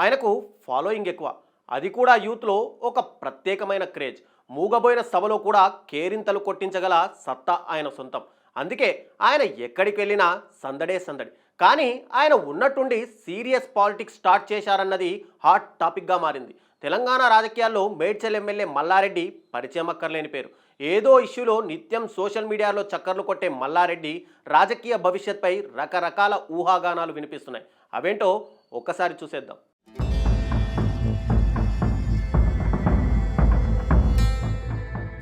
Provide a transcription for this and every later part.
ఆయనకు ఫాలోయింగ్ ఎక్కువ, అది కూడా యూత్లో ఒక ప్రత్యేకమైన క్రేజ్. మూగబోయిన సభలో కూడా కేరింతలు కొట్టించగల సత్తా ఆయన సొంతం. అందుకే ఆయన ఎక్కడికి వెళ్ళినా సందడే సందడి. కానీ ఆయన ఉన్నట్టుండి సీరియస్ పాలిటిక్స్ స్టార్ట్ చేశారన్నది హాట్ టాపిక్గా మారింది. తెలంగాణ రాజకీయాల్లో మేడ్చల్ ఎమ్మెల్యే మల్లారెడ్డి పరిచయం అక్కర్లేని పేరు. ఏదో ఇష్యూలో నిత్యం సోషల్ మీడియాలో చక్కర్లు కొట్టే మల్లారెడ్డి రాజకీయ భవిష్యత్పై రకరకాల ఊహాగానాలు వినిపిస్తున్నాయి. అవేంటో ఒక్కసారి చూసేద్దాం.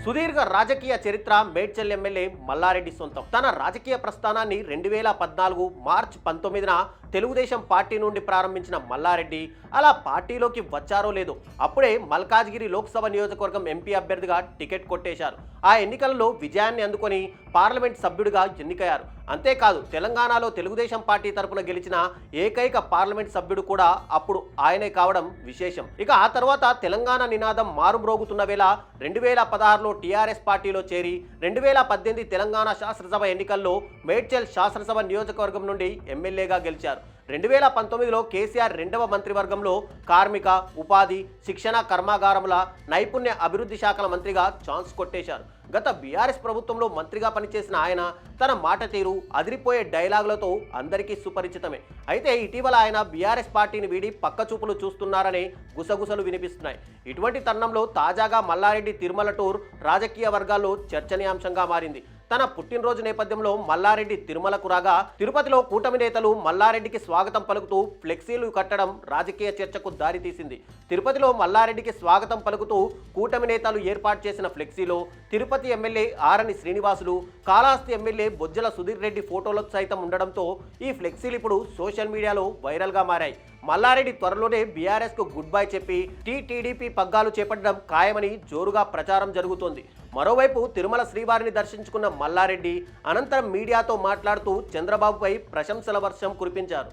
సుదీర్ఘ రాజకీయ చరిత్ర మేడ్చల్ ఎమ్మెల్యే మల్లారెడ్డి సొంతం. తన రాజకీయ ప్రస్థానాన్ని 2014 మార్చి 19న తెలుగుదేశం పార్టీ నుండి ప్రారంభించిన మల్లారెడ్డి అలా పార్టీలోకి వచ్చారో లేదో అప్పుడే మల్కాజ్గిరి లోక్సభ నియోజకవర్గం ఎంపీ అభ్యర్థిగా టికెట్ కొట్టేశారు. ఆ ఎన్నికలలో విజయాన్ని అందుకొని పార్లమెంట్ సభ్యుడిగా ఎన్నికయ్యారు. అంతేకాదు తెలంగాణలో తెలుగుదేశం పార్టీ తరపున గెలిచిన ఏకైక పార్లమెంట్ సభ్యుడు కూడా అప్పుడు ఆయనే కావడం విశేషం. ఇక ఆ తర్వాత తెలంగాణ నినాదం మారుమ్రోగుతున్న వేళ 2016లో టీఆర్ఎస్ పార్టీలో చేరి 2018 తెలంగాణ శాసనసభ ఎన్నికల్లో మేడ్చల్ శాసనసభ నియోజకవర్గం నుండి ఎమ్మెల్యేగా గెలిచారు. 2019లో కేసీఆర్ రెండవ మంత్రివర్గంలో కార్మిక, ఉపాధి, శిక్షణ కర్మాగారముల నైపుణ్య అభివృద్ధి శాఖల మంత్రిగా ఛాన్స్ కొట్టేశారు. గత బీఆర్ఎస్ ప్రభుత్వంలో మంత్రిగా పనిచేసిన ఆయన తన మాట తీరు, అదిరిపోయే డైలాగులతో అందరికీ సుపరిచితమే. అయితే ఇటీవల ఆయన బీఆర్ఎస్ పార్టీని వీడి పక్కచూపులు చూస్తున్నారనే గుసగుసలు వినిపిస్తున్నాయి. ఇటువంటి తరుణంలో తాజాగా మల్లారెడ్డి తిరుమల టూర్ రాజకీయ వర్గాల్లో చర్చనీయాంశంగా మారింది. తన పుట్టినరోజు నేపథ్యంలో మల్లారెడ్డి తిరుమలకు రాగా తిరుపతిలో కూటమి నేతలు మల్లారెడ్డికి స్వాగతం పలుకుతూ ఫ్లెక్సీలు కట్టడం రాజకీయ చర్చకు దారితీసింది. తిరుపతిలో మల్లారెడ్డికి స్వాగతం పలుకుతూ కూటమి నేతలు ఏర్పాటు చేసిన ఫ్లెక్సీలో తిరుపతి ఎమ్మెల్యే ఆరణి శ్రీనివాసులు, కాళహస్తి ఎమ్మెల్యే బొజ్జల సుధీర్ రెడ్డి ఫోటోలు సైతం ఉండడంతో ఈ ఫ్లెక్సీలు ఇప్పుడు సోషల్ మీడియాలో వైరల్గా మారాయి. మల్లారెడ్డి త్వరలోనే బీఆర్ఎస్కు గుడ్ బై చెప్పి టీటీడీపీ పగ్గాలు చేపట్టడం ఖాయమని జోరుగా ప్రచారం జరుగుతోంది. మరోవైపు తిరుమల శ్రీవారిని దర్శించుకున్న మల్లారెడ్డి అనంతరం మీడియాతో మాట్లాడుతూ చంద్రబాబుపై ప్రశంసల వర్షం కురిపించారు.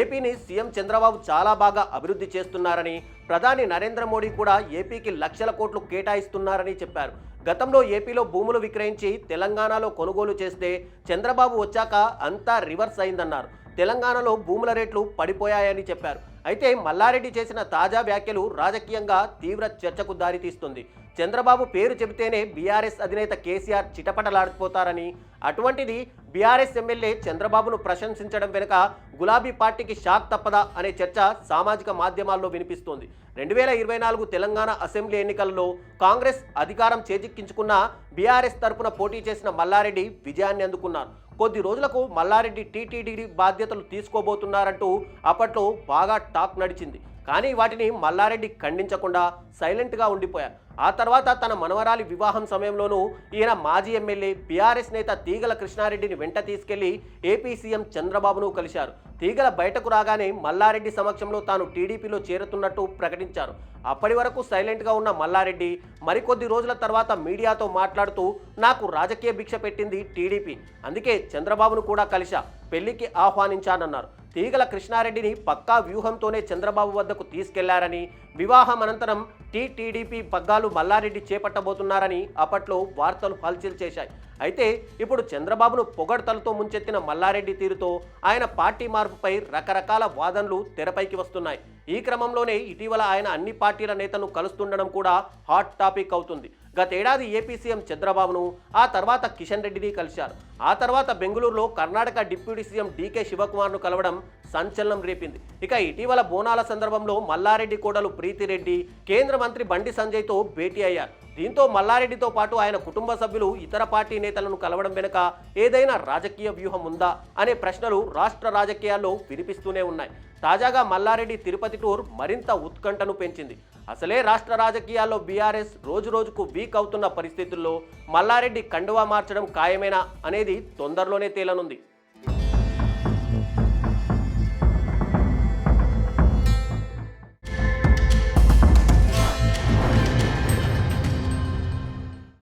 ఏపీని సీఎం చంద్రబాబు చాలా బాగా అభివృద్ధి చేస్తున్నారని, ప్రధాని నరేంద్ర మోడీ కూడా ఏపీకి లక్షల కోట్లు కేటాయిస్తున్నారని చెప్పారు. గతంలో ఏపీలో భూములు విక్రయించి తెలంగాణలో కొనుగోలు చేస్తే చంద్రబాబు వచ్చాక అంతా రివర్స్ అయిందన్నారు. తెలంగాణలో భూముల రేట్లు పడిపోయాయని చెప్పారు. అయితే మల్లారెడ్డి చేసిన తాజా వ్యాఖ్యలు రాజకీయంగా తీవ్ర చర్చకు దారితీస్తుంది. చంద్రబాబు పేరు చెబితేనే బీఆర్ఎస్ అధినేత కేసీఆర్ చిటపటలాడిపోతారని, అటువంటిది బీఆర్ఎస్ ఎమ్మెల్యే చంద్రబాబును ప్రశంసించడం వెనుక గులాబీ పార్టీకి షాక్ తప్పదా అనే చర్చ సామాజిక మాధ్యమాల్లో వినిపిస్తోంది. 2024 తెలంగాణ అసెంబ్లీ ఎన్నికల్లో కాంగ్రెస్ అధికారం చేజిక్కించుకున్న బీఆర్ఎస్ తరపున పోటీ చేసిన మల్లారెడ్డి విజయాన్ని అందుకున్నారు. కొద్ది రోజులకు మల్లారెడ్డి టీటీడీ బాధ్యతలు తీసుకోబోతున్నారంటూ అప్పట్లో బాగా టాక్ నడిచింది. కానీ వాటిని మల్లారెడ్డి ఖండించకుండా సైలెంట్గా ఉండిపోయారు. ఆ తర్వాత తన మనవరాలి వివాహం సమయంలోనూ ఈయన మాజీ ఎమ్మెల్యే బీఆర్ఎస్ నేత తీగల కృష్ణారెడ్డిని వెంట తీసుకెళ్లి ఏపీ సీఎం చంద్రబాబును కలిశారు. తీగల బయటకు రాగానే మల్లారెడ్డి సమక్షంలో తాను టీడీపీలో చేరుతున్నట్టు ప్రకటించారు. అప్పటి వరకు సైలెంట్గా ఉన్న మల్లారెడ్డి మరికొద్ది రోజుల తర్వాత మీడియాతో మాట్లాడుతూ నాకు రాజకీయ భిక్ష పెట్టింది టీడీపీ, అందుకే చంద్రబాబును కూడా కలిశా, పెళ్లికి ఆహ్వానించానన్నారు. తీగల కృష్ణారెడ్డిని పక్కా వ్యూహంతోనే చంద్రబాబు వద్దకు తీసుకెళ్లారని, వివాహం అనంతరం టీటీడీపీ పగ్గాలు మల్లారెడ్డి చేపట్టబోతున్నారని అప్పట్లో వార్తలు హల్చల్ చేశాయి. అయితే ఇప్పుడు చంద్రబాబును పొగడ్తలతో ముంచెత్తిన మల్లారెడ్డి తీరుతో ఆయన పార్టీ మార్పుపై రకరకాల వాదనలు తెరపైకి వస్తున్నాయి. ఈ క్రమంలోనే ఇటీవల ఆయన అన్ని పార్టీల నేతను కలుస్తుండడం కూడా హాట్ టాపిక్ అవుతుంది. గతేడాది ఏపీ సీఎం చంద్రబాబును, ఆ తర్వాత కిషన్ రెడ్డిని కలిశారు. ఆ తర్వాత బెంగళూరులో కర్ణాటక డిప్యూటీ సీఎం డీకే శివకుమార్ను కలవడం సంచలనం రేపింది. ఇక ఇటీవల బోనాల సందర్భంలో మల్లారెడ్డి కోడలు ప్రీతిరెడ్డి కేంద్ర మంత్రి బండి సంజయ్తో భేటీ అయ్యారు. దీంతో మల్లారెడ్డితో పాటు ఆయన కుటుంబ సభ్యులు ఇతర పార్టీ నేతలను కలవడం వెనుక ఏదైనా రాజకీయ వ్యూహం ఉందా అనే ప్రశ్నలు రాష్ట్ర రాజకీయాల్లో వినిపిస్తూనే ఉన్నాయి. తాజాగా మల్లారెడ్డి తిరుపతి టూర్ మరింత ఉత్కంఠను పెంచింది. అసలే రాష్ట్ర రాజకీయాల్లో బీఆర్ఎస్ రోజురోజుకు వీక్ అవుతున్న పరిస్థితుల్లో మల్లారెడ్డి కండువా మార్చడం ఖాయమేనా అనేది తొందరలోనే తేలనుంది.